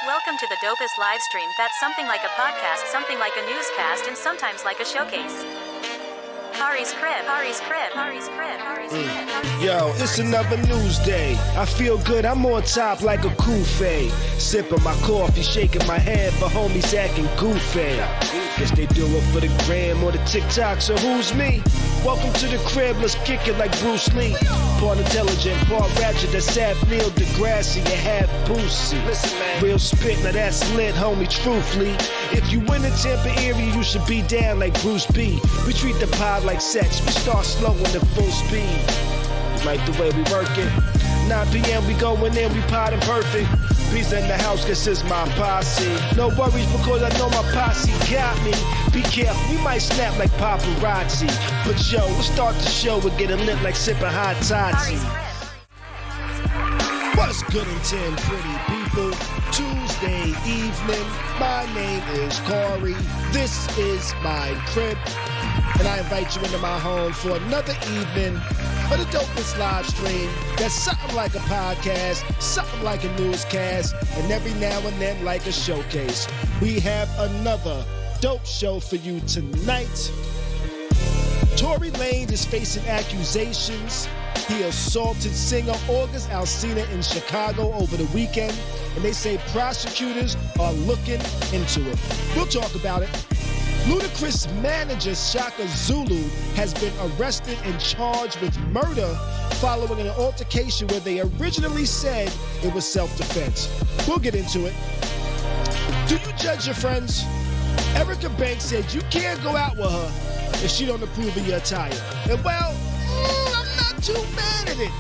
Welcome to the dopest live stream that's something like a podcast, something like a newscast, and sometimes like a showcase. Khary's crib, Khary's crib, Khary's crib, Khary's crib. Yo, it's another news day. I feel good, I'm on top like a kufe. Sipping my coffee, shaking my head for homies acting goofy. Guess they do it for the gram or the TikTok, so who's me? Welcome to the crib, let's kick it like Bruce Lee. Part intelligent, part ratchet, that's half Neil deGrasse, you half Boosie. Listen, man. Real spit, now that's lit, homie, truthfully. If you in the Tampa area, you should be down like Bruce B. We treat the pod like sex, we start slow and at full speed. You like the way we work it? 9 p.m. we going in, we podding perfect. Bees in the house, this is my posse. No worries because I know my posse got me. Be careful, we might snap like paparazzi. But yo, let's start the show and get a lit like sipping hot toddy. What's good in 10 pretty people? Tuesday evening, my name is Khary. This is my crib. And I invite you into my home for another evening of the dopest live stream. That's something like a podcast, something like a newscast, and every now and then like a showcase. We have another dope show for you tonight. Tory Lanez is facing accusations. He assaulted singer August Alsina in Chicago over the weekend, and they say prosecutors are looking into it. We'll talk about it. Ludacris manager Shaka Zulu has been arrested and charged with murder following an altercation where they originally said it was self-defense. We'll get into it. Do you judge your friends? Erica Banks said you can't go out with her if she don't approve of your attire. And well, I'm not too mad at it.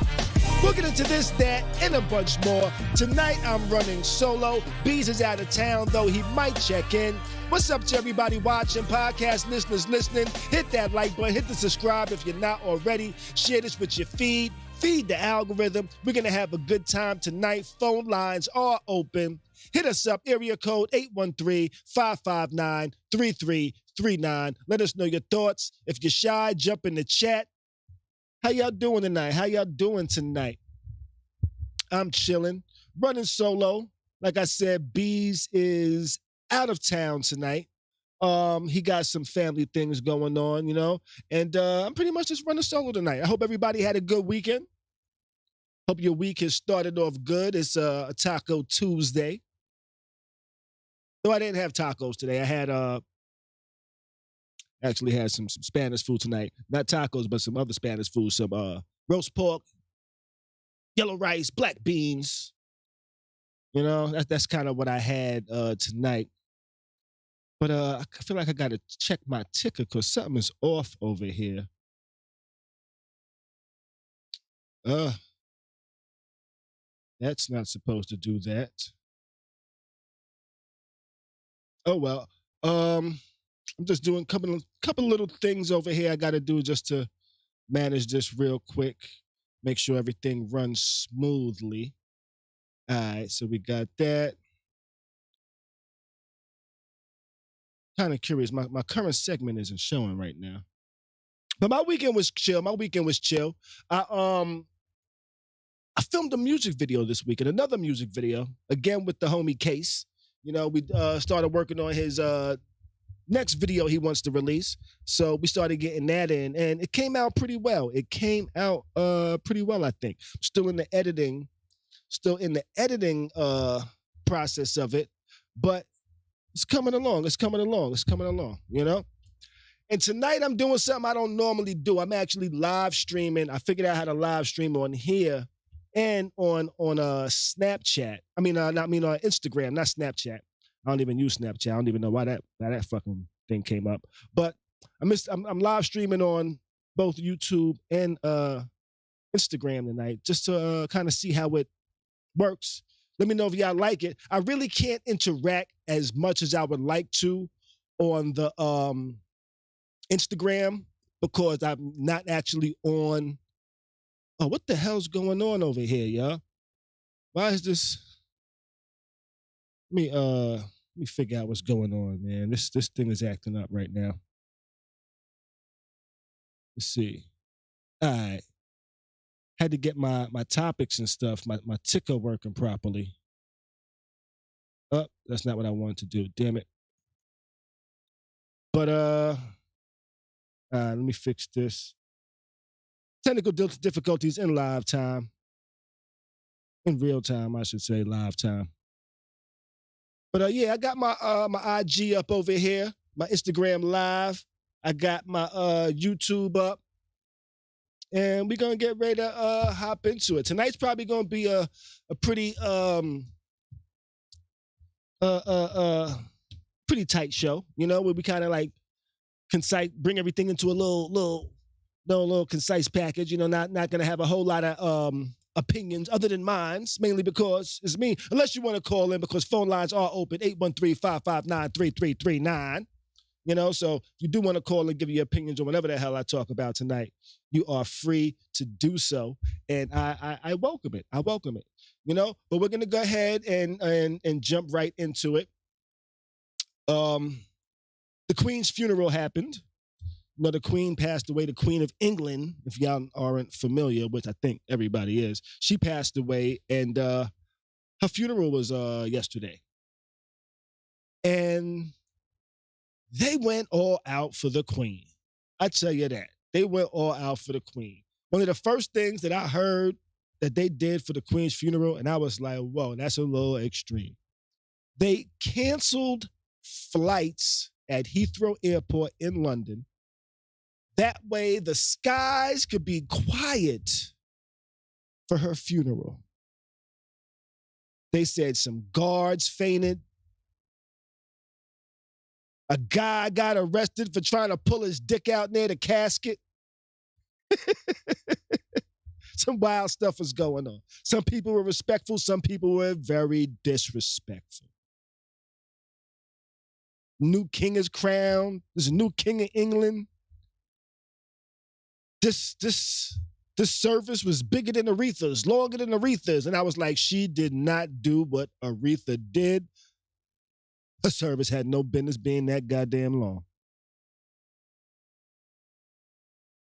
We'll get into this, that, and a bunch more. Tonight, I'm running solo. Bees is out of town, though he might check in. What's up to everybody watching, podcast listeners listening? Hit that like button, hit the subscribe if you're not already. Share this with your feed. Feed the algorithm. We're going to have a good time tonight. Phone lines are open. Hit us up, area code 813-559-3339. Let us know your thoughts. If you're shy, jump in the chat. How y'all doing tonight? How y'all doing tonight? I'm chilling, running solo. Like I said, Bees is out of town tonight. He got some family things going on, you know, and I'm pretty much just running solo tonight. I hope everybody had a good weekend. Hope your week has started off good. It's a Taco Tuesday. Though I didn't have tacos today. I had actually had some Spanish food tonight. Not tacos, but some other Spanish food. Some roast pork, yellow rice, black beans. You know, that's kind of what I had tonight. But I feel like I got to check my ticker because something is off over here. That's not supposed to do that. Oh well. I'm just doing a couple little things over here I got to do just to manage this real quick. Make sure everything runs smoothly. All right, so we got that. Kind of curious. My current segment isn't showing right now. But my weekend was chill. I filmed a music video this week and another music video, again with the homie Case. You know, we started working on his next video he wants to release. So we started getting that in, and it came out pretty well. It came out pretty well, I think. Still in the editing process of it, but it's coming along. You know? And tonight I'm doing something I don't normally do. I'm actually live streaming. I figured out how to live stream on here and on Snapchat. On Instagram, not Snapchat. I don't even use Snapchat. I don't even know why that fucking thing came up. But I'm live streaming on both YouTube and Instagram tonight, just to kind of see how it works. Let me know if y'all like it. I really can't interact as much as I would like to on the Instagram because I'm not actually on. Oh, what the hell's going on over here, y'all? Why is this? Let me figure out what's going on, man. This thing is acting up right now. Let's see. All right. Had to get my topics and stuff, my ticker working properly. Oh, that's not what I wanted to do. Damn it. But let me fix this. Technical difficulties in live time. In real time, I should say, live time. But yeah, I got my IG up over here, my Instagram live. I got my YouTube up. And we're gonna get ready to hop into it. Tonight's probably gonna be a pretty pretty tight show, you know, where we kind of like concise, bring everything into a little concise package. You know, not gonna have a whole lot of opinions other than mine, mainly because it's me. Unless you want to call in, because phone lines are open, 813-559-3339. You know, so if you do want to call and give your opinions on whatever the hell I talk about tonight, you are free to do so. And I welcome it. I welcome it. You know, but we're gonna go ahead and jump right into it. The Queen's funeral happened. You know, the Queen passed away, the Queen of England, if y'all aren't familiar, which I think everybody is. She passed away, and her funeral was yesterday. And they went all out for the Queen. I tell you that. They went all out for the Queen. One of the first things that I heard that they did for the Queen's funeral, and I was like, whoa, that's a little extreme. They canceled flights at Heathrow Airport in London. That way the skies could be quiet for her funeral. They said some guards fainted. A guy got arrested for trying to pull his dick out near the casket. Some wild stuff was going on. Some people were respectful. Some people were very disrespectful. New king is crowned. There's a new king of England. This service was bigger than Aretha's, longer than Aretha's. And I was like, she did not do what Aretha did. Her service had no business being that goddamn long.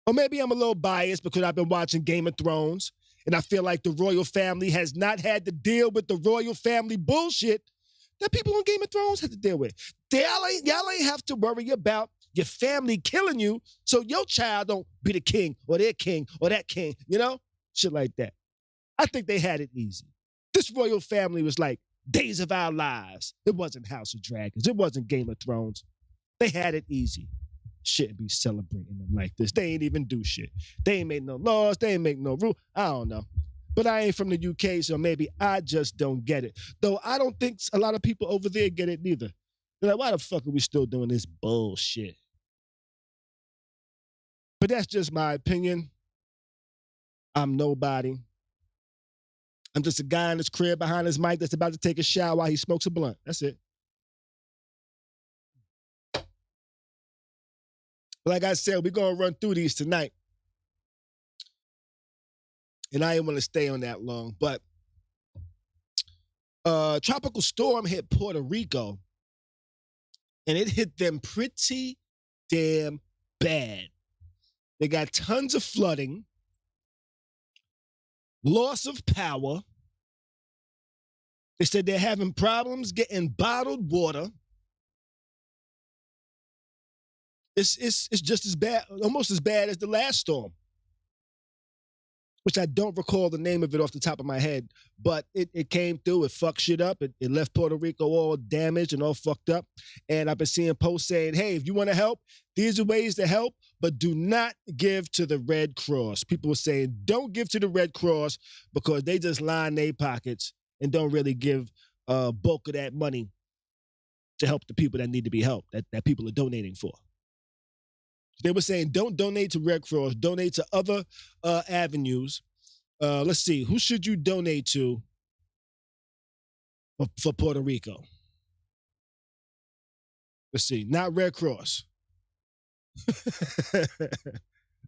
Or maybe I'm a little biased because I've been watching Game of Thrones and I feel like the royal family has not had to deal with the royal family bullshit that people on Game of Thrones had to deal with. Y'all ain't have to worry about your family killing you so your child don't be the king or their king or that king, you know? Shit like that. I think they had it easy. This royal family was like Days of Our Lives. It wasn't House of Dragons. It wasn't Game of Thrones. They had it easy. Shouldn't be celebrating them like this. They ain't even do shit. They ain't made no laws. They ain't make no rule. I don't know. But I ain't from the UK, so maybe I just don't get it. Though I don't think a lot of people over there get it neither. They're like, why the fuck are we still doing this bullshit? But that's just my opinion. I'm nobody. I'm just a guy in his crib behind his mic that's about to take a shower while he smokes a blunt. That's it. Like I said, we're going to run through these tonight. And I didn't want to stay on that long. But tropical storm hit Puerto Rico. And it hit them pretty damn bad. They got tons of flooding, loss of power. They said they're having problems getting bottled water. It's just as bad, almost as bad as the last storm, which I don't recall the name of it off the top of my head, but it came through, it fucked shit up, it left Puerto Rico all damaged and all fucked up, and I've been seeing posts saying, hey, if you want to help, these are ways to help, but do not give to the Red Cross. People were saying, don't give to the Red Cross because they just line their pockets and don't really give bulk of that money to help the people that need to be helped, that people are donating for. They were saying, don't donate to Red Cross, donate to other avenues. Let's see, who should you donate to for Puerto Rico? Let's see, not Red Cross.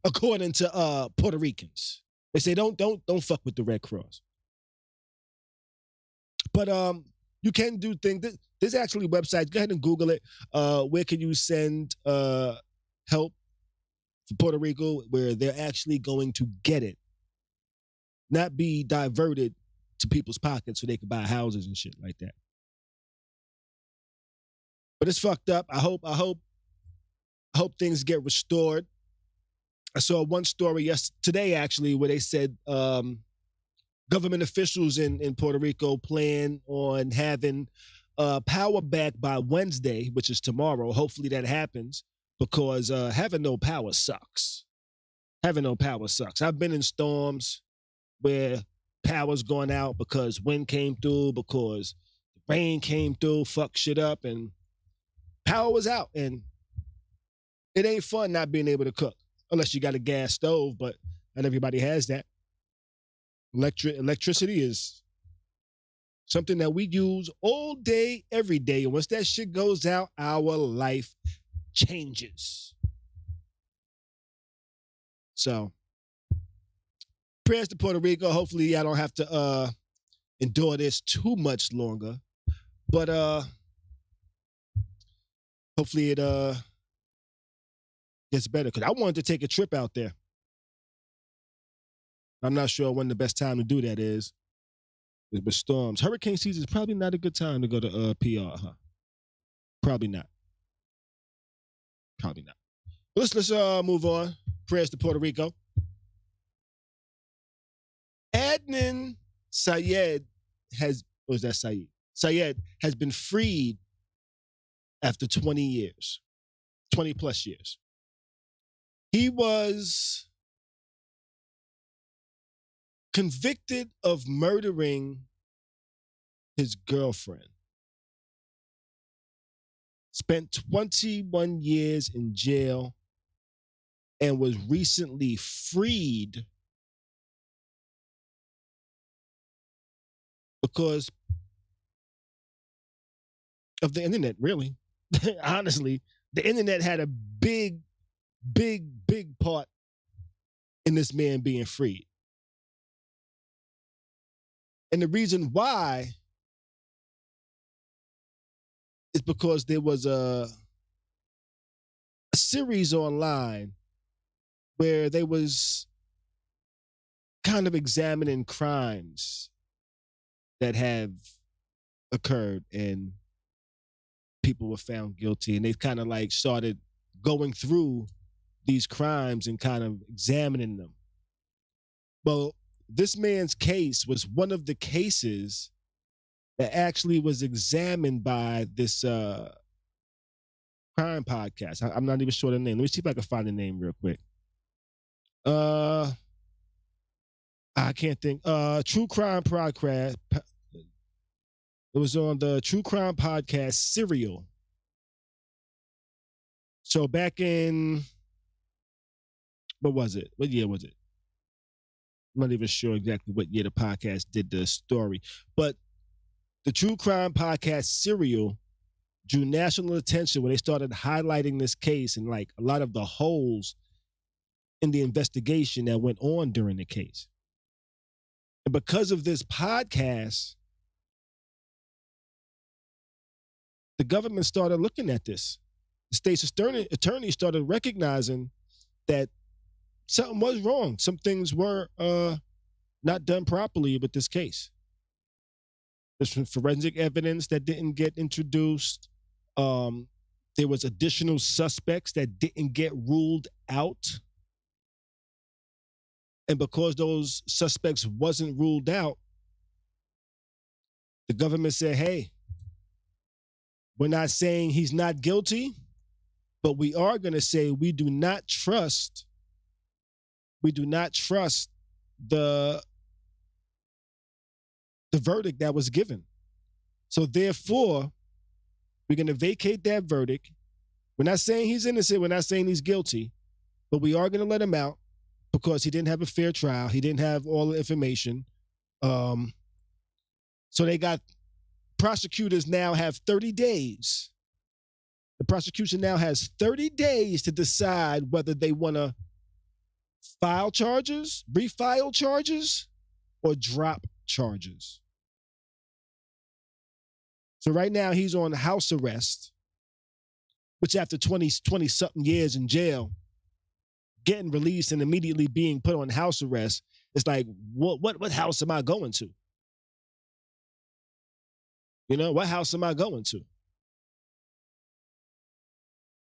According to Puerto Ricans. They say, don't fuck with the Red Cross. But you can do things. There's actually websites. Go ahead and Google it. Where can you send help for Puerto Rico where they're actually going to get it, not be diverted to people's pockets so they can buy houses and shit like that. But it's fucked up. I hope things get restored. I saw one story today actually where they said government officials in Puerto Rico plan on having power back by Wednesday, which is tomorrow. Hopefully that happens. Because having no power sucks. Having no power sucks. I've been in storms where power's gone out because wind came through, because rain came through, fuck shit up, and power was out. And it ain't fun not being able to cook, unless you got a gas stove, but not everybody has that. Electricity is something that we use all day, every day. And once that shit goes out, our life changes. So, prayers to Puerto Rico. Hopefully, I don't have to endure this too much longer. But hopefully it gets better. Because I wanted to take a trip out there. I'm not sure when the best time to do that is. With storms. Hurricane season is probably not a good time to go to PR, huh? Probably not. Probably not. Let's move on. Prayers to Puerto Rico. Adnan Syed has been freed after 20 years, 20 plus years. He was convicted of murdering his girlfriend. Spent 21 years in jail and was recently freed because of the internet, really. Honestly, the internet had a big part in this man being freed. And the reason why is because there was a series online where they was kind of examining crimes that have occurred and people were found guilty, and they kind of like started going through these crimes and kind of examining them. Well, this man's case was one of the cases that actually was examined by this crime podcast. I'm not even sure the name. Let me see if I can find the name real quick. I can't think. True Crime Podcast. It was on the True Crime Podcast Serial. So back in, what was it? What year was it? I'm not even sure exactly what year the podcast did the story, but the True Crime Podcast Serial drew national attention when they started highlighting this case and like a lot of the holes in the investigation that went on during the case. And because of this podcast, the government started looking at this. The state's attorney started recognizing that something was wrong. Some things were not done properly with this case. There's some forensic evidence that didn't get introduced. There was additional suspects that didn't get ruled out. And because those suspects wasn't ruled out, the government said, hey, we're not saying he's not guilty, but we are going to say we do not trust the verdict that was given. So therefore, we're going to vacate that verdict. We're not saying he's innocent. We're not saying he's guilty, but we are going to let him out because he didn't have a fair trial. He didn't have all the information. So they got prosecutors now have 30 days. The prosecution now has 30 days to decide whether they want to file charges, refile charges, or drop charges. So right now he's on house arrest, which after 20-something years in jail, getting released and immediately being put on house arrest, it's like, what house am I going to? You know, what house am I going to?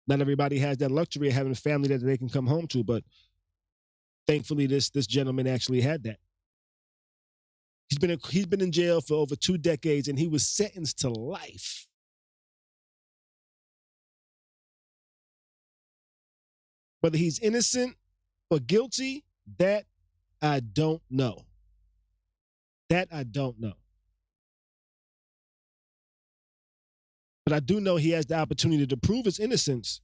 Not everybody has that luxury of having a family that they can come home to, but thankfully this gentleman actually had that. He's been in jail for over 2 decades and he was sentenced to life. Whether he's innocent or guilty, that I don't know. That I don't know. But I do know he has the opportunity to prove his innocence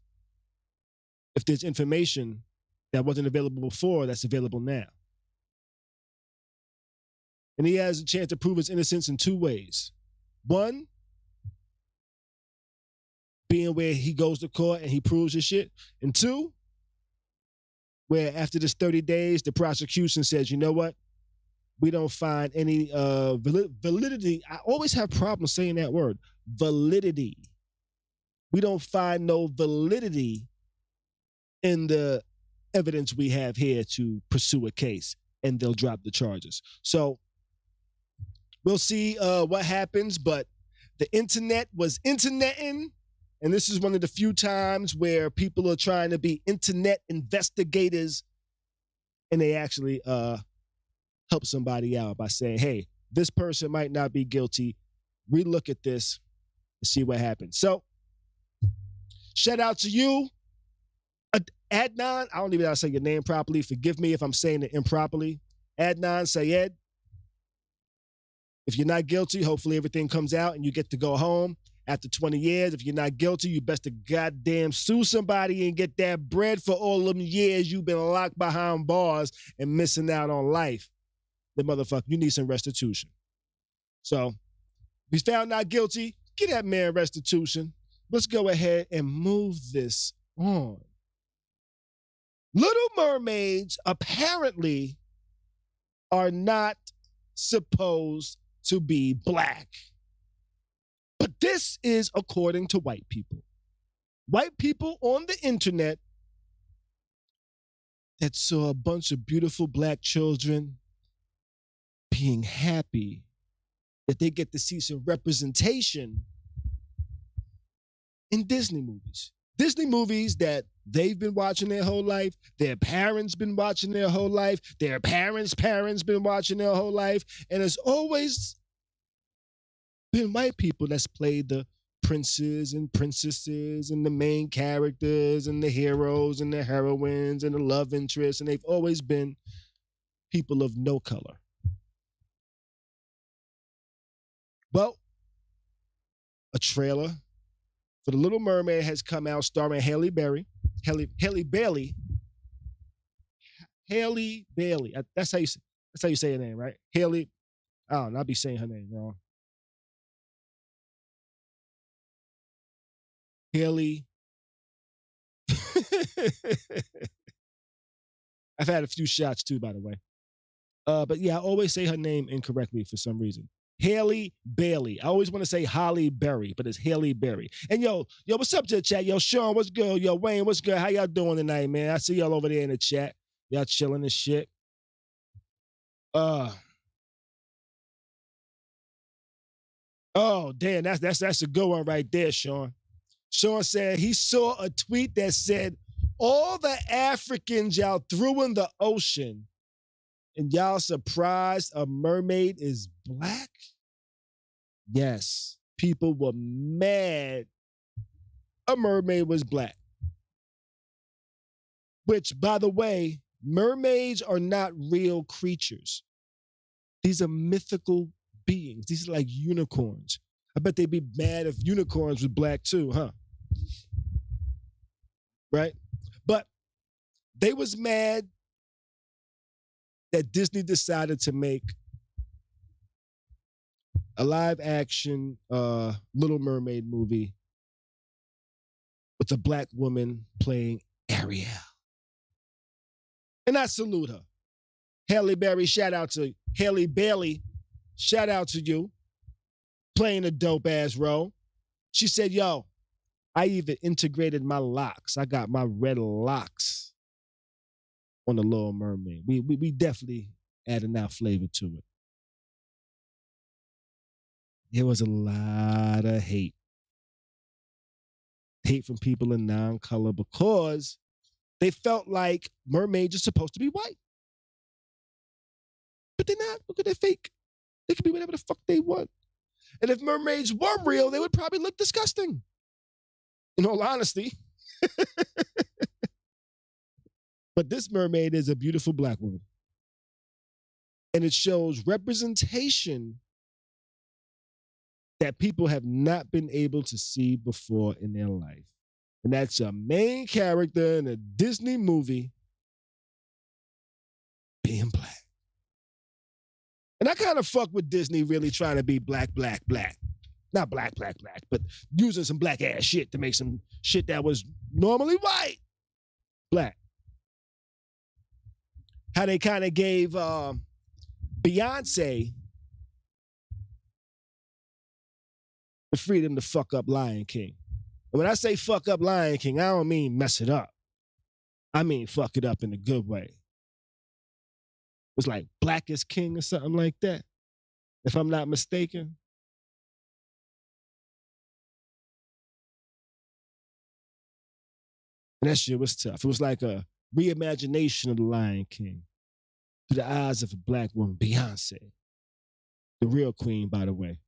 if there's information that wasn't available before that's available now. And he has a chance to prove his innocence in 2 ways. One, being where he goes to court and he proves his shit. And 2, where after this 30 days, the prosecution says, you know what? We don't find any validity. I always have problems saying that word, validity. We don't find no validity in the evidence we have here to pursue a case, and they'll drop the charges. So we'll see what happens, but the internet was interneting, and this is one of the few times where people are trying to be internet investigators, and they actually help somebody out by saying, hey, this person might not be guilty. Relook at this and see what happens. So shout out to you, Adnan. I don't even know how to say your name properly. Forgive me if I'm saying it improperly. Adnan Sayed. If you're not guilty, hopefully everything comes out and you get to go home after 20 years. If you're not guilty, you best to goddamn sue somebody and get that bread for all them years you've been locked behind bars and missing out on life. The motherfucker, you need some restitution. So, if he's found not guilty, get that man restitution. Let's go ahead and move this on. Little Mermaids apparently are not supposed to be black. But this is according to white people. White people on the internet that saw a bunch of beautiful black children being happy that they get to see some representation in Disney movies. Disney movies that they've been watching their whole life, their parents been watching their whole life, their parents' parents been watching their whole life, and it's always been white people that's played the princes and princesses and the main characters and the heroes and the heroines and the love interests, and they've always been people of no color. Well, a trailer for The Little Mermaid has come out starring Halle Bailey. That's how you say her name, right? Halle. I don't know. I'll be saying her name wrong. Haley. I've had a few shots too, by the way. But yeah, I always say her name incorrectly for some reason. Haley Bailey. I always want to say Holly Berry, but it's Haley Berry. And yo, what's up to the chat? Yo, Sean, what's good? Yo, Wayne, what's good? How y'all doing tonight, man? I see y'all over there in the chat. Y'all chilling and shit. Oh, damn, that's a good one right there, Sean. Sean said he saw a tweet that said, all the Africans y'all threw in the ocean and y'all surprised a mermaid is black? Yes, people were mad a mermaid was black. Which, by the way, mermaids are not real creatures. These are mythical beings. These are like unicorns. I bet they'd be mad if unicorns were black too, huh? Right? But they was mad that Disney decided to make a live action Little Mermaid movie with a black woman playing Ariel. And I salute her. Halle Berry, shout out to Haley Bailey. Shout out to you. Playing a dope ass role. She said, yo, I even integrated my locks. I got my red locks on the Little Mermaid. We definitely adding our flavor to it. There was a lot of hate. Hate from people in non-color because they felt like mermaids are supposed to be white. But they're not, because they're fake. They can be whatever the fuck they want. And if mermaids were real, they would probably look disgusting. In all honesty. But this mermaid is a beautiful black woman. And it shows representation that people have not been able to see before in their life. And that's a main character in a Disney movie being black. And I kind of fuck with Disney really trying to be black. Not black, but using some black ass shit to make some shit that was normally white black. How they kind of gave Beyonce the freedom to fuck up Lion King. And when I say fuck up Lion King, I don't mean mess it up. I mean fuck it up in a good way. It was like Black is King or something like that, if I'm not mistaken. And that shit was tough. It was like a reimagination of the Lion King through the eyes of a black woman, Beyonce. The real queen, by the way.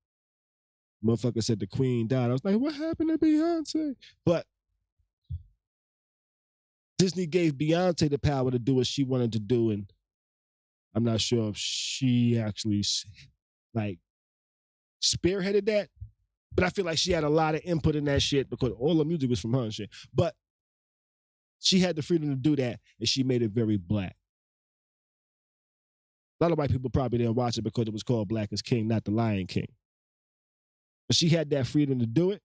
Motherfucker said the queen died. I was like, what happened to Beyonce? But Disney gave Beyonce the power to do what she wanted to do, and I'm not sure if she actually like spearheaded that, but I feel like she had a lot of input in that shit because all the music was from her and shit. But she had the freedom to do that, and she made it very black. A lot of white people probably didn't watch it because it was called Black is King, not the Lion King. But she had that freedom to do it.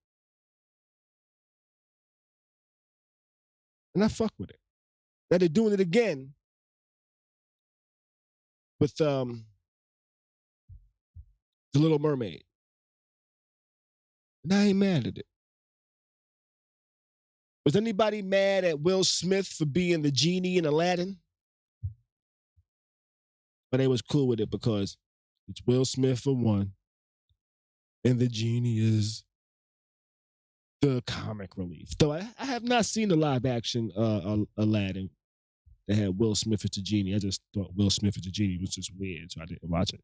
And I fuck with it. Now they're doing it again with The Little Mermaid. And I ain't mad at it. Was anybody mad at Will Smith for being the genie in Aladdin? But they was cool with it because it's Will Smith for one, and the genie is the comic relief. Though I have not seen the live action Aladdin that had Will Smith as the genie. I just thought Will Smith as the genie was just weird, so I didn't watch it.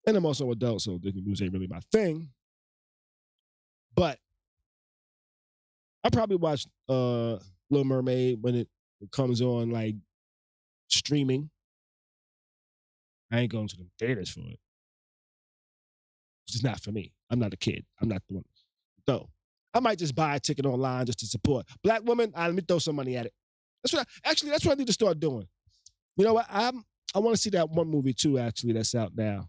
And I'm also an adult, so Disney movies ain't really my thing. But I probably watch Little Mermaid when it comes on like streaming. I ain't going to the theaters for it. It's just not for me. I'm not a kid. I'm not the one. So I might just buy a ticket online just to support black women. Let me throw some money at it. That's what I need to start doing. You know what? I want to see that one movie too. Actually, that's out now.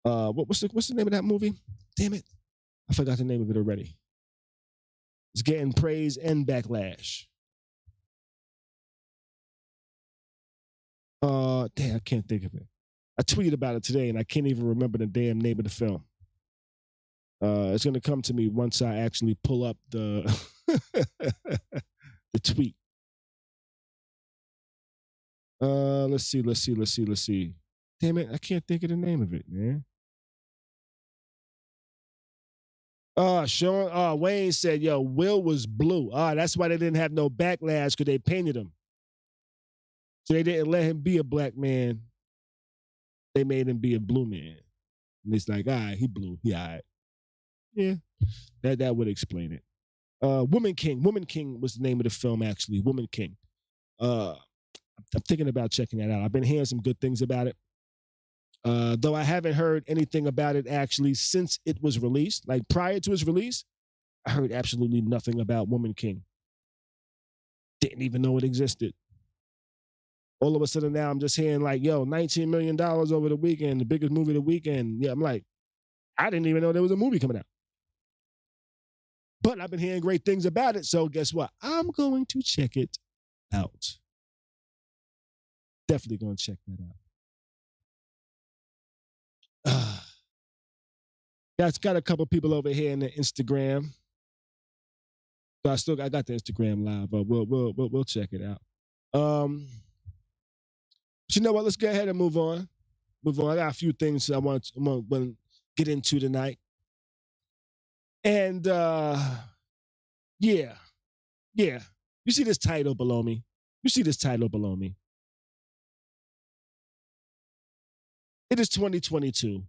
What's the name of that movie? Damn it, I forgot the name of it already. is getting praise and backlash. Damn, I can't think of it. I tweeted about it today and I can't even remember the damn name of the film. It's gonna come to me once I actually pull up the the tweet. Let's see. Damn it, I can't think of the name of it, man. Wayne said, yo, Will was blue. That's why they didn't have no backlash, because they painted him. So they didn't let him be a black man. They made him be a blue man. And it's like, all right, he blue. He all right. Yeah, that would explain it. Woman King. Woman King was the name of the film, actually. Woman King. I'm thinking about checking that out. I've been hearing some good things about it. Though I haven't heard anything about it actually since it was released. Like prior to its release, I heard absolutely nothing about Woman King. Didn't even know it existed. All of a sudden now I'm just hearing like, yo, $19 million over the weekend, the biggest movie of the weekend. Yeah, I'm like, I didn't even know there was a movie coming out. But I've been hearing great things about it, so guess what? I'm going to check it out. Definitely going to check that out. Got a couple people over here in the Instagram. So I got the Instagram live, but we'll check it out. But you know what? Let's go ahead and move on. I got a few things I want to get into tonight. And yeah. You see this title below me? It is 2022.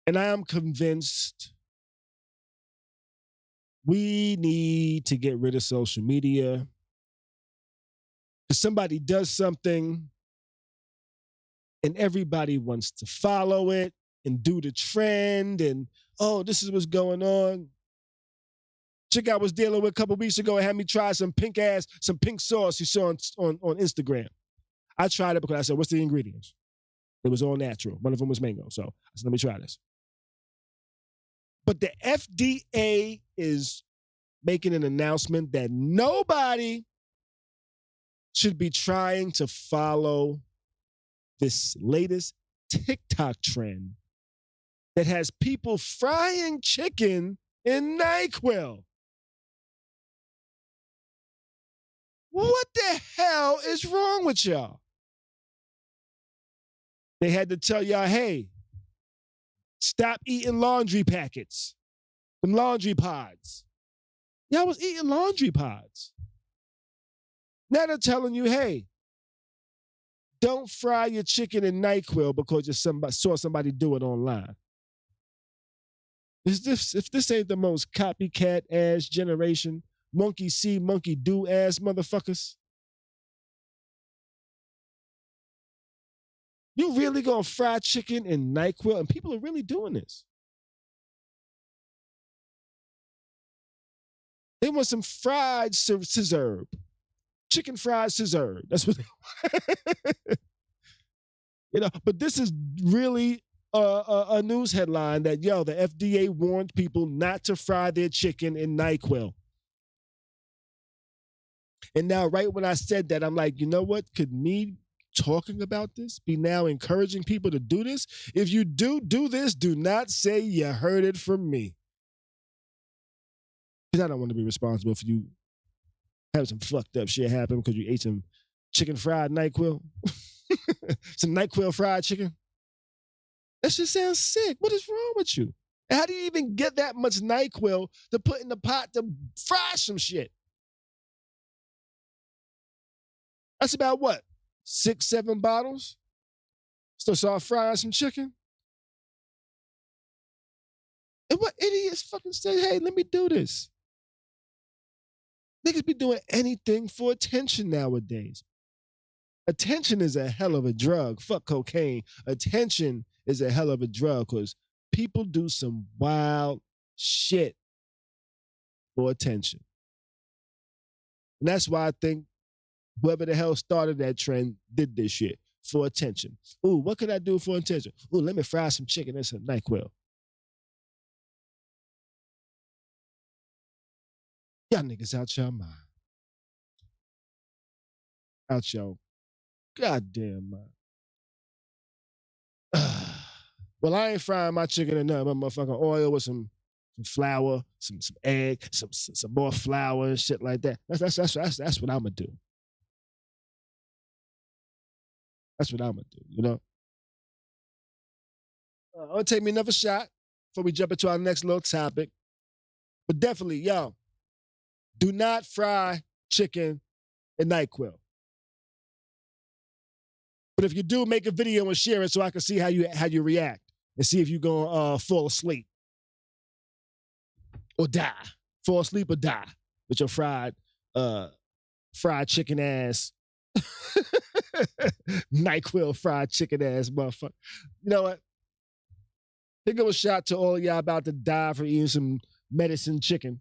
And I am convinced we need to get rid of social media. If somebody does something and everybody wants to follow it and do the trend and, oh, this is what's going on. Chick I was dealing with a couple weeks ago and had me try some pink sauce you saw on Instagram. I tried it because I said, what's the ingredients? It was all natural. One of them was mango. So I said, let me try this. But the FDA is making an announcement that nobody should be trying to follow this latest TikTok trend that has people frying chicken in NyQuil. What the hell is wrong with y'all? They had to tell y'all, hey, stop eating laundry packets, them laundry pods. Y'all was eating laundry pods. Now they're telling you, hey, don't fry your chicken in NyQuil because you saw somebody do it online. If this ain't the most copycat ass generation, monkey see, monkey do ass motherfuckers, you really gonna fry chicken in NyQuil? And people are really doing this. They want some fried scissor. Chicken fried scissor. That's what they but this is really a news headline that, yo, the FDA warned people not to fry their chicken in NyQuil. And now, right when I said that, I'm like, you know what? Could me talking about this be now encouraging people to do this? If you do this, do not say you heard it from me. Because I don't want to be responsible for you having some fucked up shit happen because you ate some chicken fried NyQuil. Some NyQuil fried chicken. That shit sounds sick. What is wrong with you? And how do you even get that much NyQuil to put in the pot to fry some shit? That's about what? 6, 7 bottles? So start frying some chicken? And what idiots fucking say, hey, let me do this? Niggas be doing anything for attention nowadays. Attention is a hell of a drug. Fuck cocaine. Attention is a hell of a drug because people do some wild shit for attention. And that's why I think whoever the hell started that trend did this shit for attention. Ooh, what could I do for attention? Ooh, let me fry some chicken and some NyQuil. Y'all niggas out your mind. Out your goddamn mind. Well, I ain't frying my chicken in nothing but motherfucking oil with some flour, some egg, some more flour and shit like that. That's what I'm gonna do. That's what I'm gonna do, you know? It'll take me another shot before we jump into our next little topic. But definitely, yo, do not fry chicken in NyQuil. But if you do, make a video and share it so I can see how you react and see if you're gonna fall asleep or die. Fall asleep or die with your fried chicken ass. NyQuil fried chicken ass motherfucker. You know what? Here goes a shot to all of y'all about to die for eating some medicine chicken.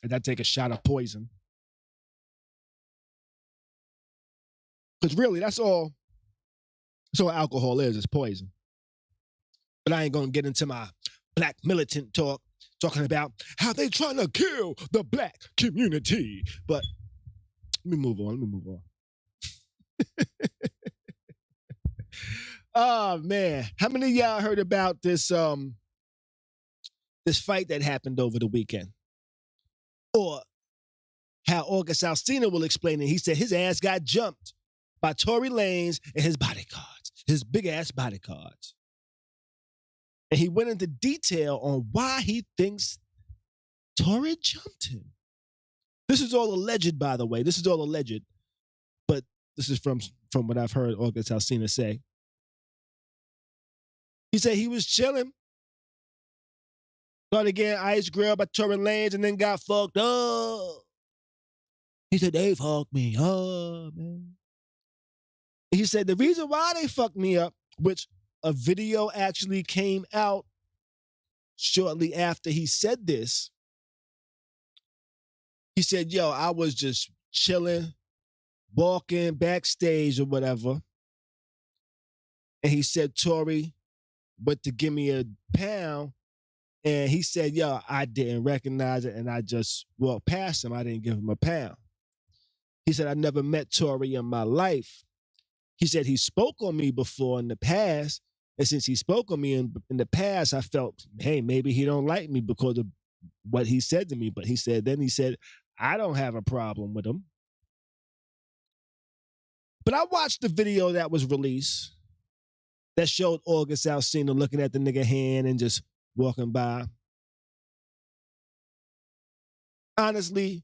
And I take a shot of poison. Because really, that's all alcohol is poison. But I ain't going to get into my black militant talk, talking about how they trying to kill the black community. But let me move on. Oh, man. How many of y'all heard about this fight that happened over the weekend? Or how August Alsina will explain it. He said his ass got jumped by Tory Lanez and his bodyguards, his big-ass bodyguards. And he went into detail on why he thinks Tory jumped him. This is all alleged, by the way. This is all alleged. But this is from what I've heard August Alsina say. He said he was chilling. Started getting ice grilled by Tory Lanez and then got fucked up. He said, they fucked me up, man. He said the reason why they fucked me up, which a video actually came out shortly after he said this. He said, yo, I was just chilling, walking backstage or whatever. And he said, Tory went to give me a pound. And he said, yo, I didn't recognize it. And I just walked past him. I didn't give him a pound. He said, I never met Tory in my life. He said he spoke on me before in the past. And since he spoke on me in the past, I felt, hey, maybe he don't like me because of what he said to me. But he said, I don't have a problem with him. But I watched the video that was released that showed August Alsina looking at the nigga hand and just walking by. Honestly,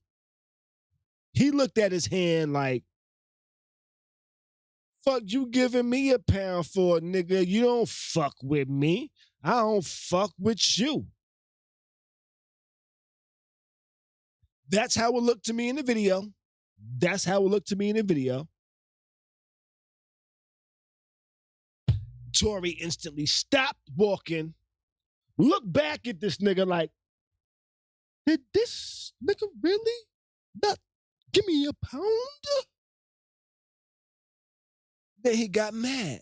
he looked at his hand like, fuck you giving me a pound for, nigga? You don't fuck with me. I don't fuck with you. That's how it looked to me in the video. Tory instantly stopped walking, looked back at this nigga like, did this nigga really not give me a pound? Then he got mad.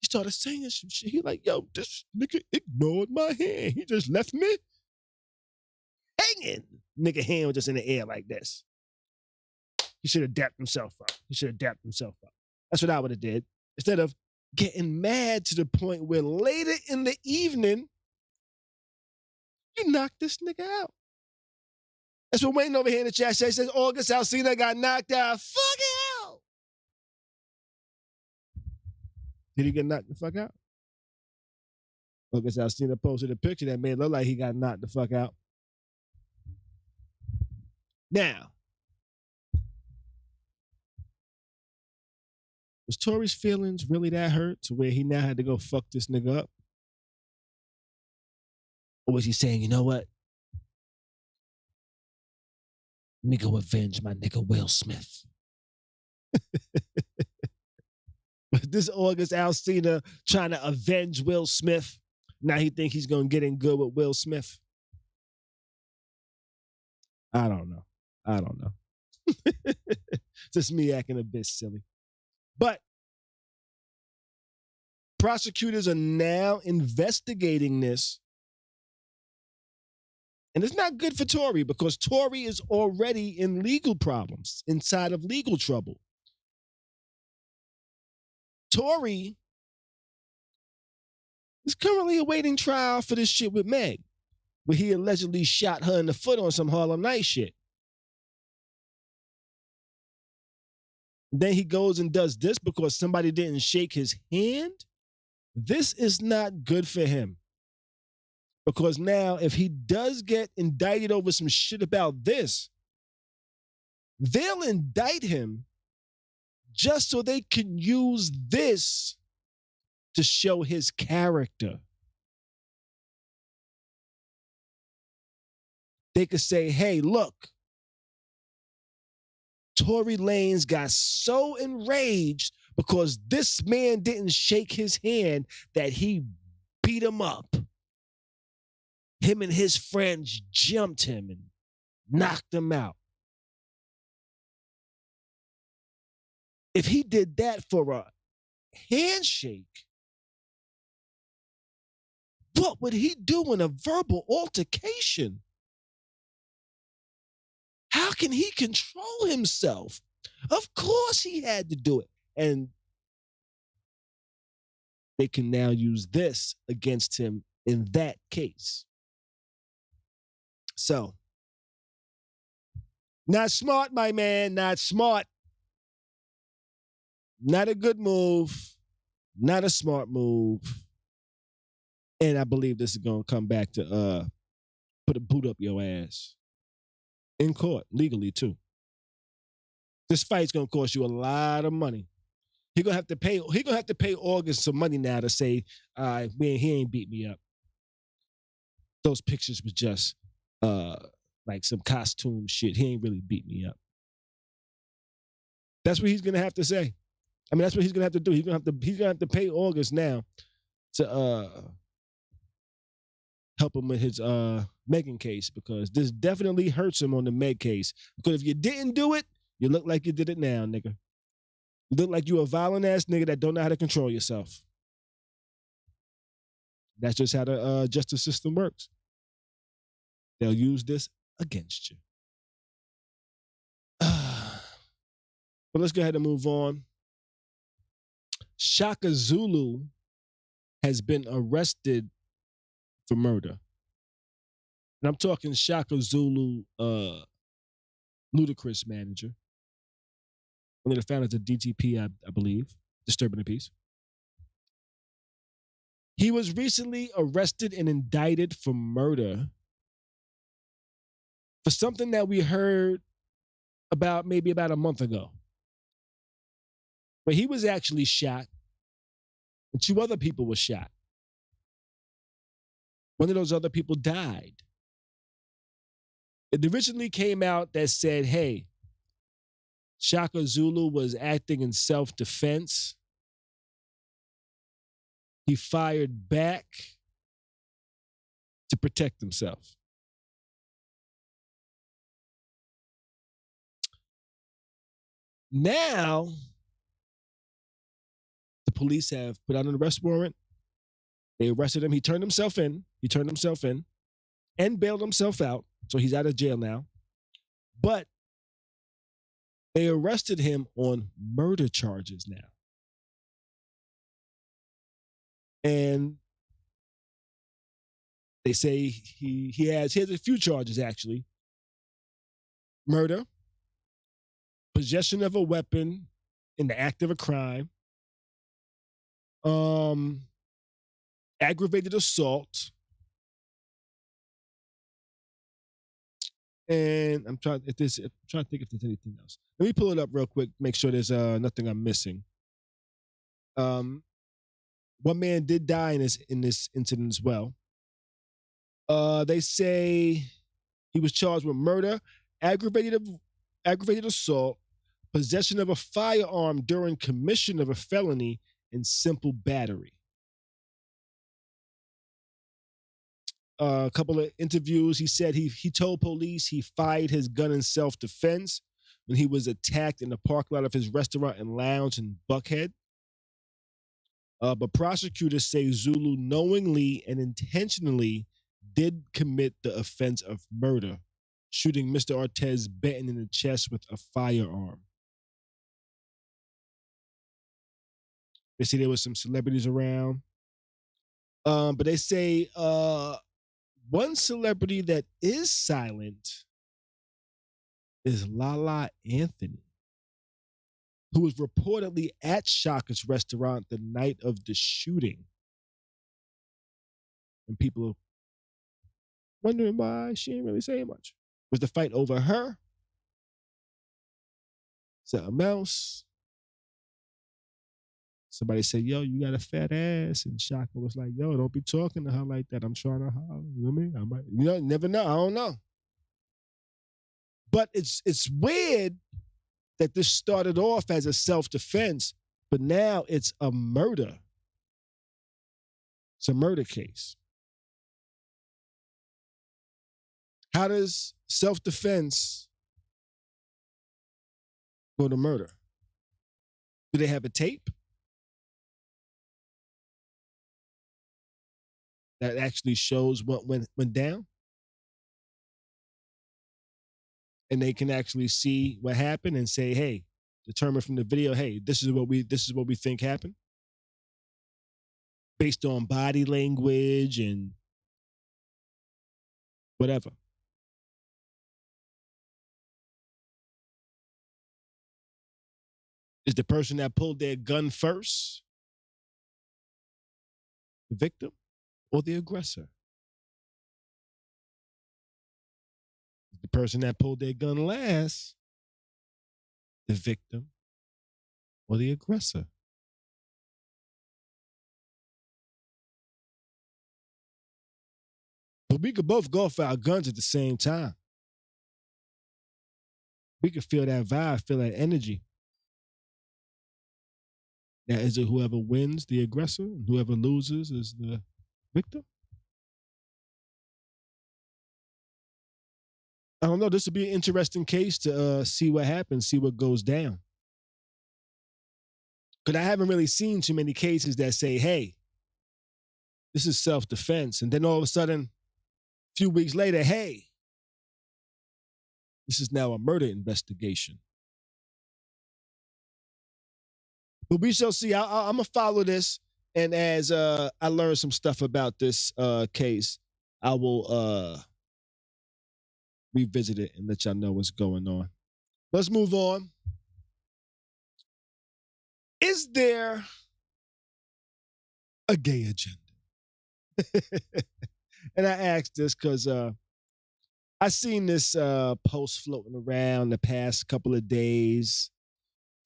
He started saying some shit. He like, yo, this nigga ignored my hand. He just left me hanging. Nigga hand was just in the air like this. He should have dapped himself up. That's what I would have did. Instead of getting mad to the point where later in the evening, you knock this nigga out. That's what Wayne over here in the chat says. August Alsina got knocked out. Fuck out. Did he get knocked the fuck out? August Alsina posted a picture that made it look like he got knocked the fuck out. Now, was Tory's feelings really that hurt to where he now had to go fuck this nigga up? Or was he saying, you know what? Let me go avenge my nigga Will Smith. This August Alsina trying to avenge Will Smith. Now he think he's going to get in good with Will Smith. I don't know. Just me acting a bit silly. But prosecutors are now investigating this And it's not good for Tory because Tory is already in legal problems, inside of legal trouble. Tory is currently awaiting trial for this shit with Meg, where he allegedly shot her in the foot on some Harlem Night shit. Then he goes and does this because somebody didn't shake his hand. This is not good for him. Because now, if he does get indicted over some shit about this, they'll indict him just so they can use this to show his character. They could say, hey, look, Tory Lanez got so enraged because this man didn't shake his hand that he beat him up. Him and his friends jumped him and knocked him out. If he did that for a handshake, what would he do in a verbal altercation? How can he control himself? Of course he had to do it. And they can now use this against him in that case. So, not smart, my man, not smart. Not a good move, not a smart move. And I believe this is going to come back to put a boot up your ass. In court, legally too. This fight's going to cost you a lot of money. He gonna have to pay August some money now to say, man, he ain't beat me up. Those pictures was just like some costume shit. He ain't really beat me up. That's what he's gonna have to say. I mean, that's what he's gonna have to do. He's gonna have to pay August now to help him with his Megan case, because this definitely hurts him on the Meg case. Because if you didn't do it, you look like you did it now, nigga. You look like you a violent ass nigga that don't know how to control yourself. That's just how the justice system works. They'll use this against you. But let's go ahead and move on. Shaka Zulu has been arrested for murder. And I'm talking Shaka Zulu, Ludacris manager. One of the founders of DTP, I believe, Disturbing the Peace. He was recently arrested and indicted for murder for something that we heard about maybe about a month ago. But he was actually shot, and 2 other people were shot. One of those other people died. It originally came out that said, hey, Shaka Zulu was acting in self-defense. He fired back to protect himself. Now, the police have put out an arrest warrant. They arrested him. He turned himself in and bailed himself out. So he's out of jail now. But they arrested him on murder charges now. And they say he has a few charges, actually. Murder, possession of a weapon in the act of a crime, aggravated assault, and I'm trying to think if there's anything else. Let me pull it up real quick, make sure there's nothing I'm missing. One man did die in this incident as well. They say he was charged with murder, aggravated assault, possession of a firearm during commission of a felony, and simple battery. A couple of interviews, he said he told police he fired his gun in self-defense when he was attacked in the parking lot of his restaurant and lounge in Buckhead. But prosecutors say Zulu knowingly and intentionally did commit the offense of murder, shooting Mr. Ortez Benton in the chest with a firearm. They say there was some celebrities around. But they say one celebrity that is silent is Lala Anthony, who was reportedly at Shaka's restaurant the night of the shooting. And people are wondering why she ain't really saying much. Was the fight over her? Something else? Somebody said, yo, you got a fat ass. And Shaka was like, yo, don't be talking to her like that. I'm trying to holler. You know what I mean? I might, never know. I don't know. But it's weird that this started off as a self-defense, but now it's a murder. It's a murder case. How does self-defense go to murder? Do they have a tape that actually shows what went down? And they can actually see what happened and say, hey, determine from the video, hey, this is what we think happened. Based on body language and whatever. Is the person that pulled their gun first the victim or the aggressor? Is the person that pulled their gun last the victim or the aggressor? But we could both go for our guns at the same time. We could feel that vibe, feel that energy. Now, is it whoever wins, the aggressor, and whoever loses is the victim? I don't know. This would be an interesting case to see what happens, see what goes down. Because I haven't really seen too many cases that say, hey, this is self-defense. And then all of a sudden, a few weeks later, hey, this is now a murder investigation. But we shall see. I'm going to follow this. And as I learn some stuff about this case, I will revisit it and let y'all know what's going on. Let's move on. Is there a gay agenda? And I asked this because I seen this post floating around the past couple of days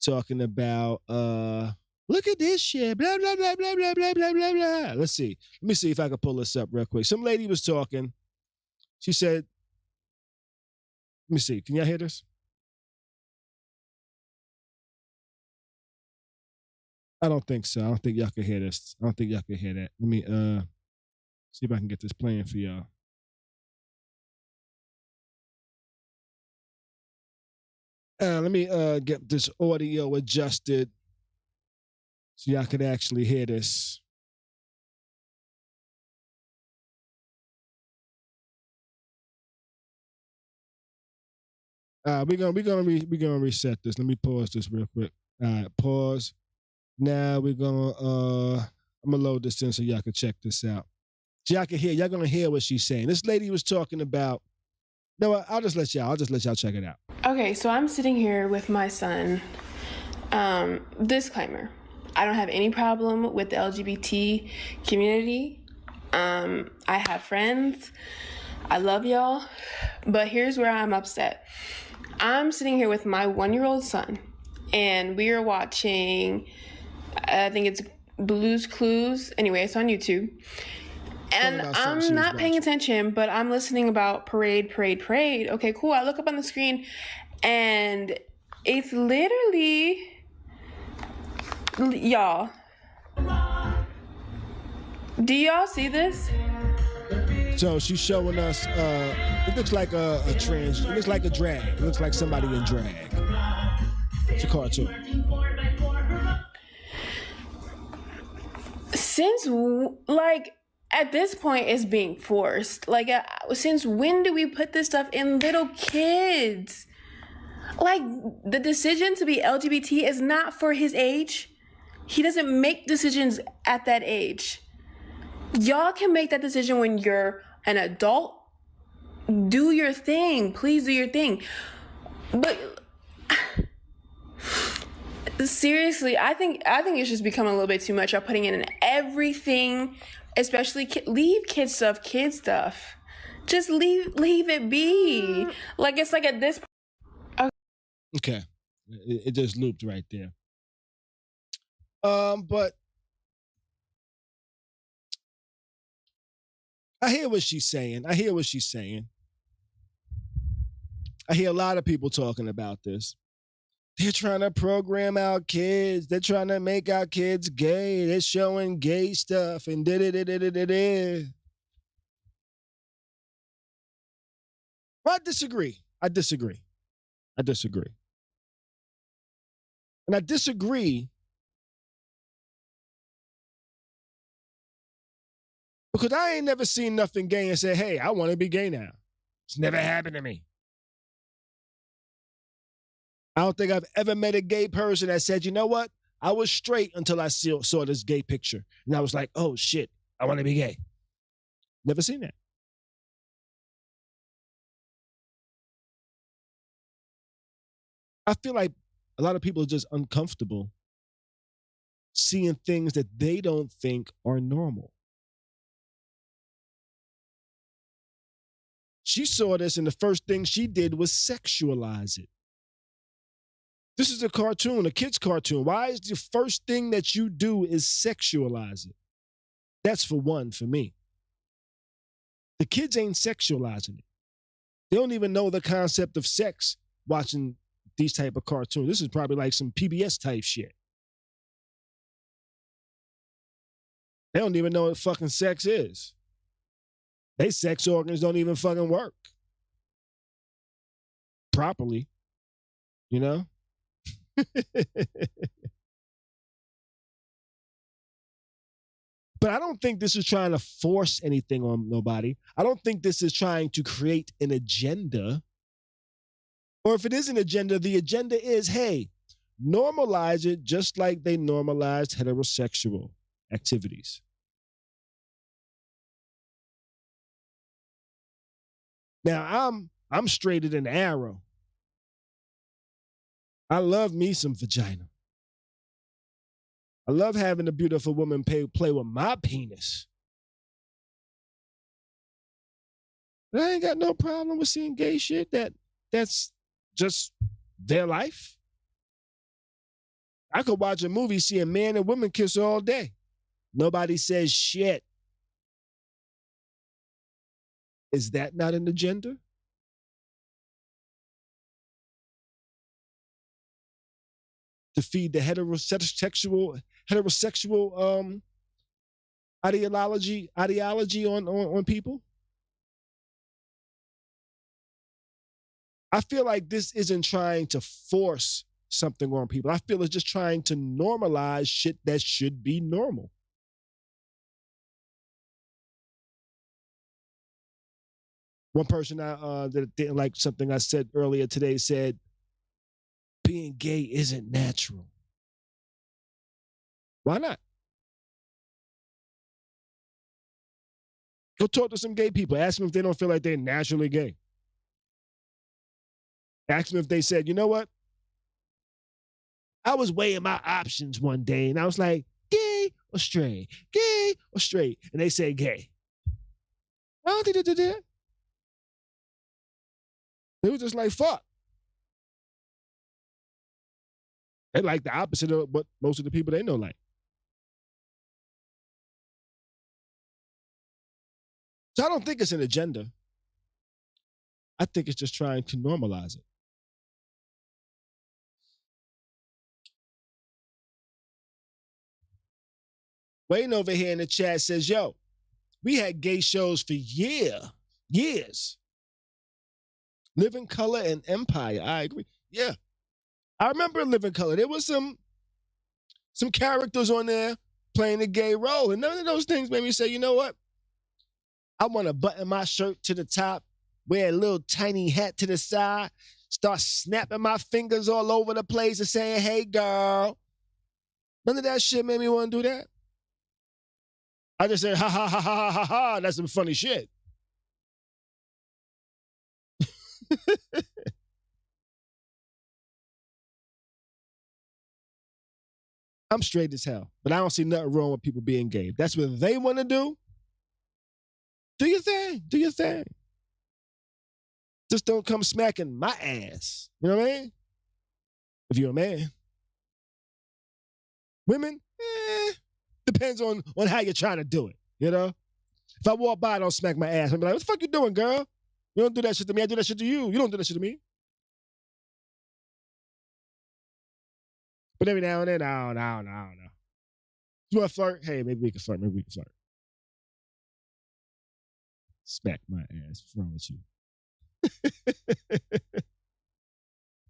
talking about, look at this shit, blah, blah, blah, blah, blah, blah, blah, blah, blah. Let's see. Let me see if I can pull this up real quick. Some lady was talking. She said, let me see. Can y'all hear this? I don't think so. I don't think y'all can hear this. I don't think y'all can hear that. Let me see if I can get this playing for y'all. Let me get this audio adjusted so y'all can actually hear this. We're gonna reset this. Let me pause this real quick. All right, pause. Now we're gonna I'm gonna load this in so y'all can check this out. So y'all can hear. Y'all gonna hear what she's saying. This lady was talking about. No, I'll just let y'all check it out. Okay, so I'm sitting here with my son. Disclaimer: I don't have any problem with the LGBT community. I have friends. I love y'all. But here's where I'm upset. I'm sitting here with my 1-year-old son, and we are watching, I think it's Blue's Clues. Anyway, it's on YouTube. And I'm not paying attention, but I'm listening about parade. Okay, cool. I look up on the screen, and it's literally, y'all. Do y'all see this? So she's showing us, it looks like it looks like a drag. It looks like somebody in drag. It's a cartoon. Since, like, at this point, it's being forced. Like, since when do we put this stuff in little kids? Like, the decision to be LGBT is not for his age. He doesn't make decisions at that age. Y'all can make that decision when you're an adult. Do your thing. Please do your thing. But seriously, I think it's just becoming a little bit too much. Y'all putting it in everything, especially leave kid stuff. Just leave it be. Like, it's like at this point. Okay. It just looped right there. But I hear what she's saying. I hear a lot of people talking about this. They're trying to program our kids. They're trying to make our kids gay. They're showing gay stuff and da-da-da-da-da-da. I disagree. And I disagree because I ain't never seen nothing gay and said, hey, I want to be gay now. It's never happened to me. I don't think I've ever met a gay person that said, you know what? I was straight until I saw this gay picture. And I was like, oh, shit, I want to be gay. Never seen that. I feel like a lot of people are just uncomfortable seeing things that they don't think are normal. She saw this, and the first thing she did was sexualize it. This is a cartoon, a kid's cartoon. Why is the first thing that you do is sexualize it? That's for one, for me. The kids ain't sexualizing it. They don't even know the concept of sex watching these type of cartoons. This is probably like some PBS type shit. They don't even know what fucking sex is. They sex organs don't even fucking work properly, you know? But I don't think this is trying to force anything on nobody. I don't think this is trying to create an agenda. Or if it is an agenda, the agenda is, hey, normalize it just like they normalized heterosexual activities. Now, I'm straighter than an arrow. I love me some vagina. I love having a beautiful woman play with my penis. But I ain't got no problem with seeing gay shit. That's just their life. I could watch a movie, see a man and woman kiss all day. Nobody says shit. Is that not an agenda? To feed the heterosexual ideology on people? I feel like this isn't trying to force something on people. I feel it's just trying to normalize shit that should be normal. One person that didn't like something I said earlier today said, being gay isn't natural. Why not? Go talk to some gay people. Ask them if they don't feel like they're naturally gay. Ask them if they said, you know what? I was weighing my options one day and I was like, gay or straight? Gay or straight? And they said gay. Oh, they were just like, fuck. They like the opposite of what most of the people they know like. So I don't think it's an agenda. I think it's just trying to normalize it. Wayne over here in the chat says, yo, we had gay shows for years. Living Color and Empire. I agree. Yeah. I remember Living Color. There was some characters on there playing a gay role. And none of those things made me say, you know what? I want to button my shirt to the top, wear a little tiny hat to the side, start snapping my fingers all over the place and saying, hey, girl. None of that shit made me want to do that. I just said, ha, ha, ha, ha, ha, ha. That's some funny shit. I'm straight as hell, but I don't see nothing wrong with people being gay. If that's what they want to do. Do your thing. Do your thing. Just don't come smacking my ass. You know what I mean? If you're a man. Women, depends on how you're trying to do it, you know? If I walk by, don't smack my ass. I'm like, what the fuck you doing, girl? You don't do that shit to me. I do that shit to you. You don't do that shit to me. But every now and then, no. You want to flirt? Hey, maybe we can flirt. Smack my ass. What's wrong with you?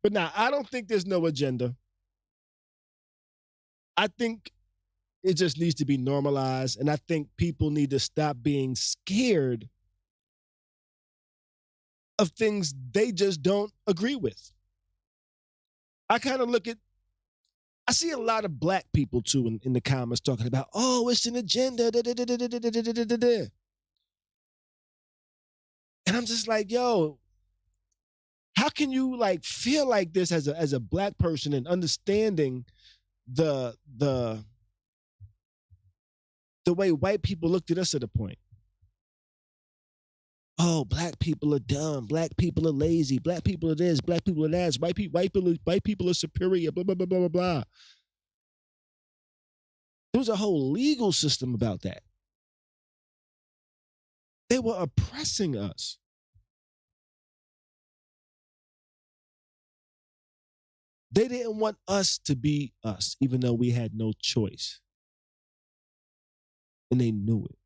But now, I don't think there's no agenda. I think it just needs to be normalized, and I think people need to stop being scared of things they just don't agree with. I kind of I see a lot of black people too in the comments talking about, oh, it's an agenda. And I'm just like, yo, how can you like feel like this as a black person and understanding the way white people looked at us at a point? Oh, black people are dumb. Black people are lazy. Black people are this. Black people are that. White people are superior. Blah blah blah blah blah. There was a whole legal system about that. They were oppressing us. They didn't want us to be us, even though we had no choice. And they knew it.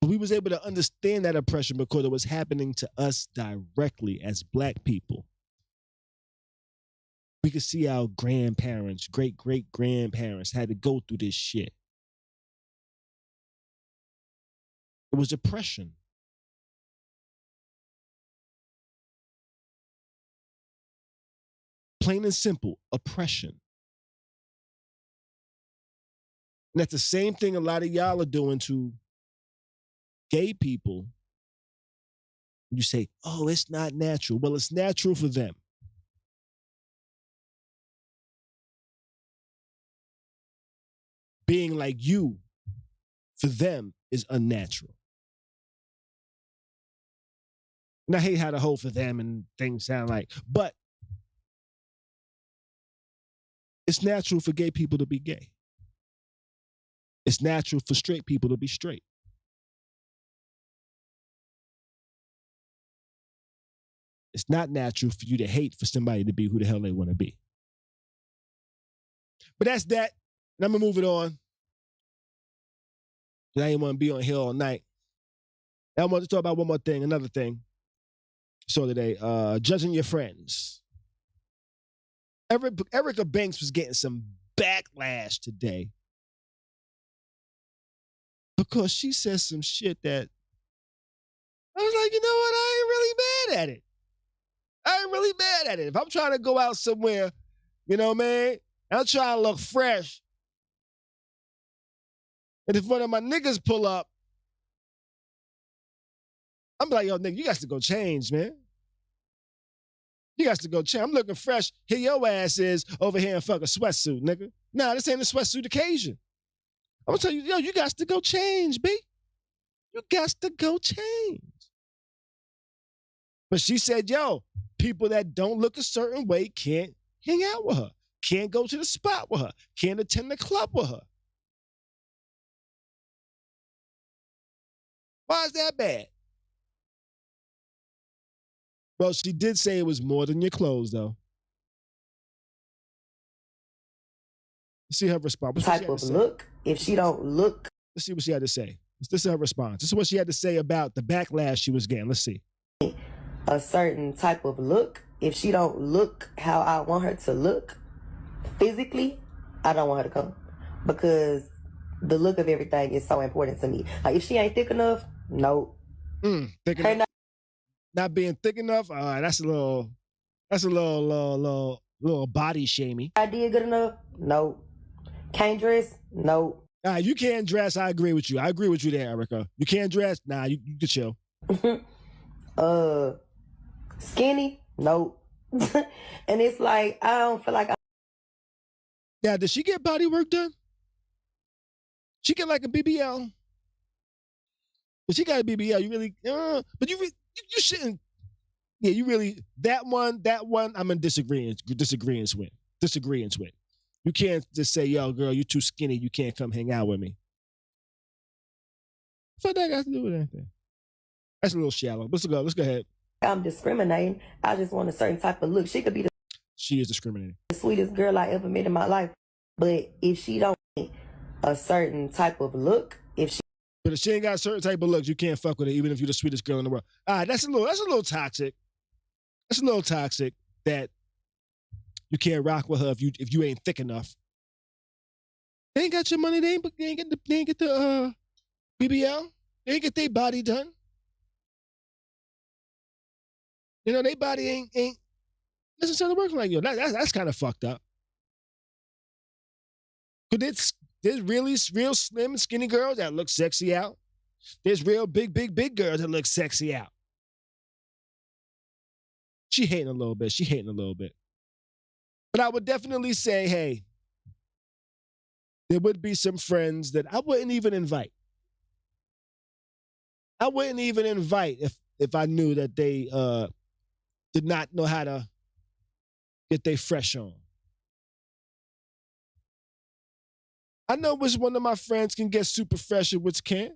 But we was able to understand that oppression because it was happening to us directly as black people. We could see our grandparents, great-great-grandparents had to go through this shit. It was oppression. Plain and simple, oppression. And that's the same thing a lot of y'all are doing to gay people. You say, oh, it's not natural. Well, it's natural for them. Being like you, for them, is unnatural. And I hate how the whole for them and things sound like, but it's natural for gay people to be gay. It's natural for straight people to be straight. It's not natural for you to hate for somebody to be who the hell they want to be. But that's that. And I'm going to move it on. I ain't want to be on here all night. I want to talk about one more thing, another thing. So today, judging your friends. Erica Banks was getting some backlash today because she said some shit that I was like, you know what? I ain't really mad at it. If I'm trying to go out somewhere, you know, man, I'm trying to look fresh. And if one of my niggas pull up, I'm like, yo, nigga, you got to go change, man. You got to go change. I'm looking fresh. Here your ass is over here in fuck a sweatsuit, nigga. Nah, this ain't a sweatsuit occasion. I'm going to tell you, yo, you got to go change, B. You got to go change. But she said, yo, people that don't look a certain way can't hang out with her, can't go to the spot with her, can't attend the club with her. Why is that bad? Well, she did say it was more than your clothes, though. Let's see her response. Type of look. If she don't look. Let's see what she had to say. This is her response. This is what she had to say about the backlash she was getting. Let's see. A certain type of look. If she don't look how I want her to look physically, I don't want her to come. Because the look of everything is so important to me. Like, if she ain't thick enough, no. Thick enough. Not being thick enough, that's a little body shamey. Idea good enough? No. Can't dress? No. You can't dress. I agree with you. I agree with you there, Erica. You can't dress? Nah, you can chill. Skinny? No. And it's like, I don't feel like Yeah, did she get body work done? She get like a BBL. But she got a BBL. You really, but you shouldn't. Yeah, you really, that one, I'm in disagreements with. You can't just say, yo, girl, you too skinny. You can't come hang out with me. What that got to do with anything? That's a little shallow. Let's go ahead. I'm discriminating. I just want a certain type of look. She could be She is discriminating. the sweetest girl I ever met in my life. But if she don't a certain type of look, But if she ain't got a certain type of looks, you can't fuck with her, even if you're the sweetest girl in the world. All right, that's a little toxic. That's a little toxic that you can't rock with her if you ain't thick enough. They ain't got your money. They ain't get the BBL. They ain't get their body done. You know, their body ain't necessarily working like you. That's kind of fucked up. But there's really real slim, skinny girls that look sexy out. There's real big girls that look sexy out. She hating a little bit. But I would definitely say, hey, there would be some friends that I wouldn't even invite. I wouldn't even invite if I knew that they did not know how to get their fresh on. I know which one of my friends can get super fresh and which can't.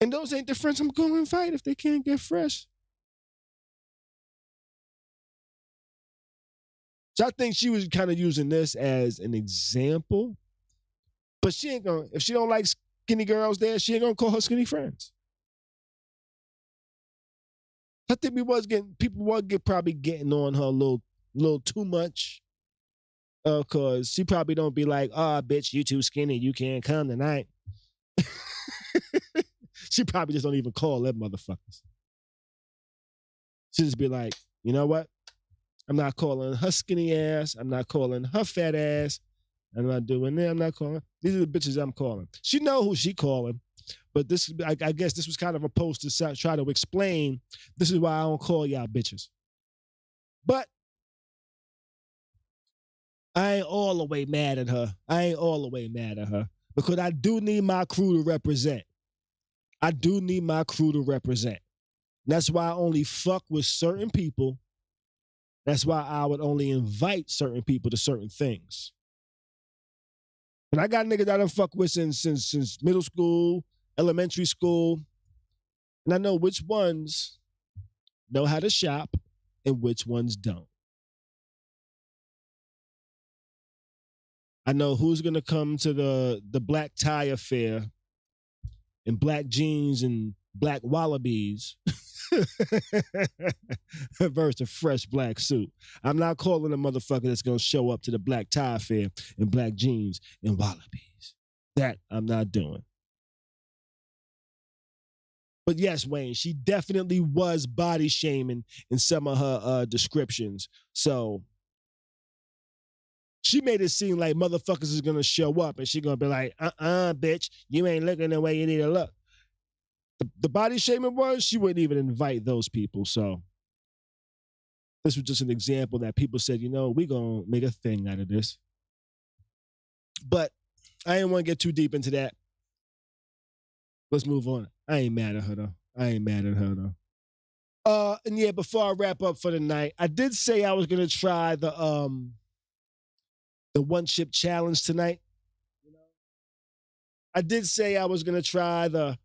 And those ain't the friends I'm going to invite if they can't get fresh. So I think she was kind of using this as an example. But she ain't going to, if she don't like skinny girls there, she ain't going to call her skinny friends. I think people was probably getting on her a little too much. Cause she probably don't be like, bitch, you too skinny, you can't come tonight. She probably just don't even call them motherfuckers. She just be like, you know what? I'm not calling her skinny ass. I'm not calling her fat ass. I'm not doing that. I'm not calling. These are the bitches I'm calling. She know who she calling. But this, I guess this was kind of a post to try to explain, this is why I don't call y'all bitches. But I ain't all the way mad at her. Because I do need my crew to represent. That's why I only fuck with certain people. That's why I would only invite certain people to certain things. And I got niggas that I done fuck with since middle school, elementary school. And I know which ones know how to shop and which ones don't. I know who's going to come to the black tie affair in black jeans and black wallabies versus a fresh black suit. I'm not calling a motherfucker that's going to show up to the black tie affair in black jeans and wallabies. That I'm not doing. But yes, Wayne, she definitely was body shaming in some of her descriptions. So she made it seem like motherfuckers is going to show up and she going to be like, bitch, you ain't looking the way you need to look. The body shaming was, she wouldn't even invite those people. So this was just an example that people said, you know, we going to make a thing out of this. But I didn't want to get too deep into that. Let's move on. I ain't mad at her though. And yeah, before I wrap up for the night, I did say I was going to try the one chip challenge tonight. I did say I was going to try the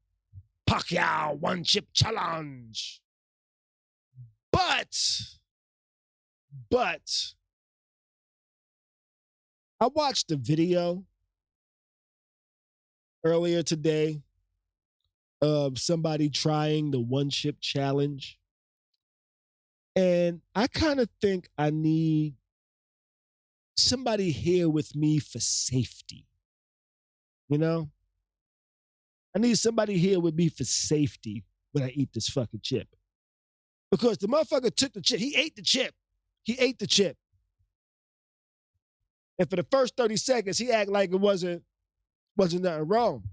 Pacquiao one chip challenge. But I watched the video earlier today of somebody trying the one chip challenge. And I kind of think I need somebody here with me for safety. You know? I need somebody here with me for safety when I eat this fucking chip. Because the motherfucker took the chip. He ate the chip. And for the first 30 seconds, he acted like it wasn't nothing wrong.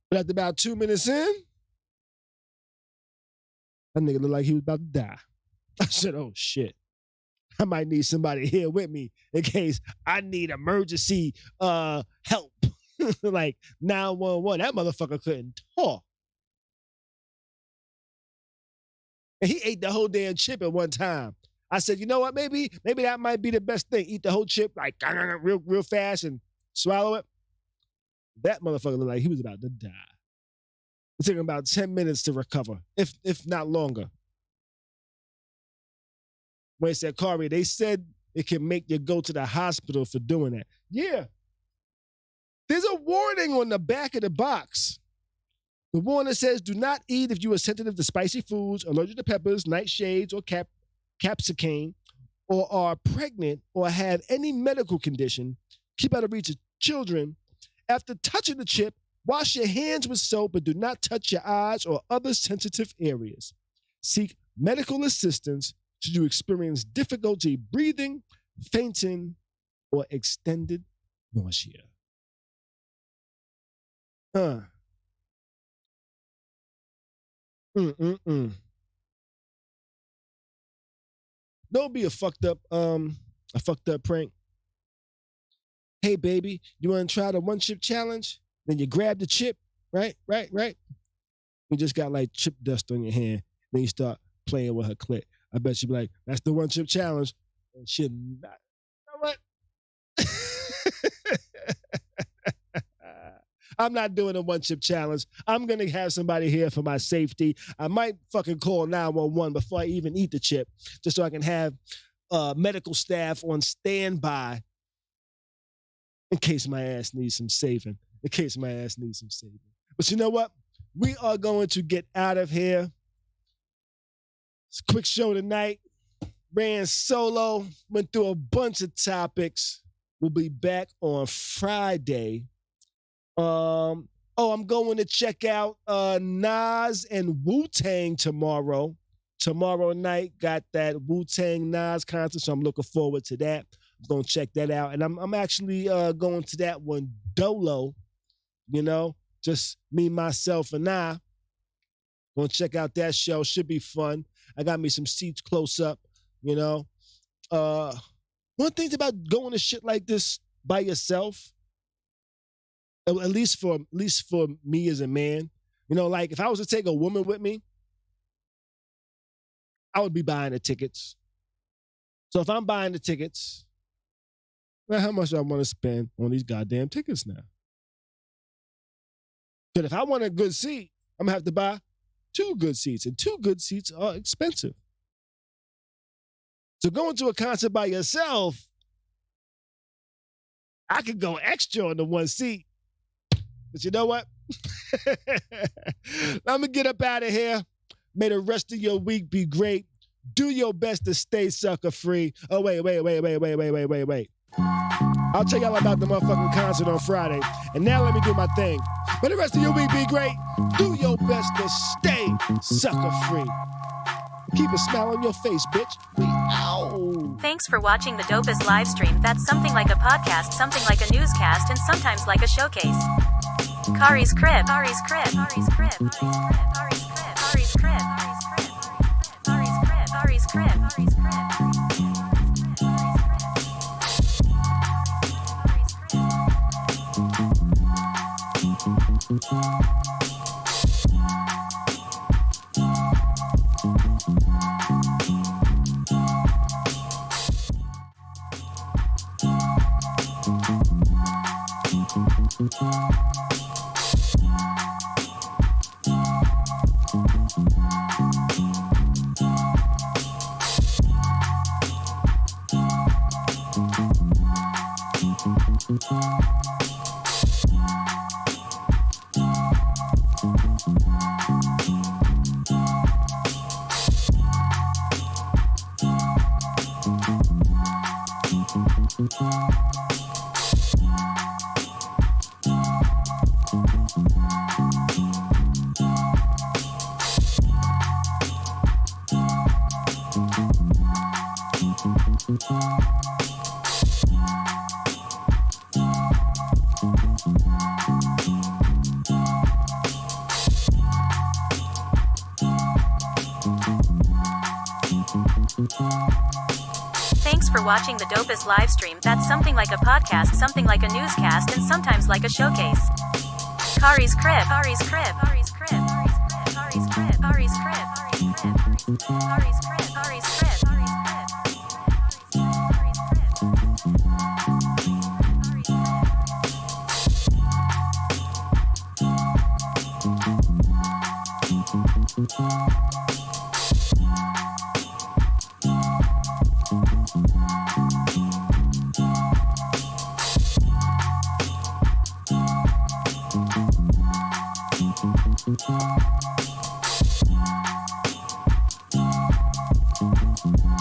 But after about 2 minutes in, that nigga looked like he was about to die. I said, oh shit. I might need somebody here with me in case I need emergency help. Like 911. That motherfucker couldn't talk. And he ate the whole damn chip at one time. I said, you know what? Maybe that might be the best thing. Eat the whole chip like real fast and swallow it. That motherfucker looked like he was about to die. It took him about 10 minutes to recover, if not longer. When it said, Khary, they said it can make you go to the hospital for doing that. Yeah. There's a warning on the back of the box. The warning says, do not eat if you are sensitive to spicy foods, allergic to peppers, nightshades, or capsicum, or are pregnant or have any medical condition. Keep out of reach of children. After touching the chip, wash your hands with soap, but do not touch your eyes or other sensitive areas. Seek medical assistance should you experience difficulty breathing, fainting, or extended nausea. Don't be a fucked up prank. Hey baby, you want to try the one chip challenge? Then you grab the chip, right? You just got like chip dust on your hand. Then you start playing with her clit. I bet she'd be like, that's the one chip challenge. And she'll not. You know what? I'm not doing a one chip challenge. I'm going to have somebody here for my safety. I might fucking call 911 before I even eat the chip, just so I can have medical staff on standby in case my ass needs some saving. But you know what? We are going to get out of here. It's a quick show tonight. Ran solo, went through a bunch of topics. We'll be back on Friday. I'm going to check out Nas and Wu-Tang tomorrow. Tomorrow night, got that Wu-Tang Nas concert, so I'm looking forward to that. I'm going to check that out. And I'm actually going to that one dolo, just me, myself, and I. Going to check out that show. Should be fun. I got me some seats close up, One thing about going to shit like this by yourself, at least for me as a man, like if I was to take a woman with me, I would be buying the tickets. So if I'm buying the tickets, well, how much do I want to spend on these goddamn tickets now? But if I want a good seat, I'm going to have to buy 2 good seats, and 2 good seats are expensive. So going to a concert by yourself, I could go extra on the one seat. But you know what? I'm going to get up out of here. May the rest of your week be great. Do your best to stay sucker free. Oh, wait. I'll tell y'all about the motherfucking concert on Friday. And now let me do my thing. May the rest of your week be great. Do your best to stay sucker free. Keep a smile on your face, bitch. We out. Thanks for watching the dopest live stream that's something like a podcast, something like a newscast, and sometimes like a showcase. Khary's Crib. watching the dopest live stream that's something like a podcast, something like a newscast, and sometimes like a showcase. Khary's crib, Khary's crib, Khary's crib, Khary's crib, Khary's crib, Khary's crib, Khary's crib, Khary's crib, Khary's crib.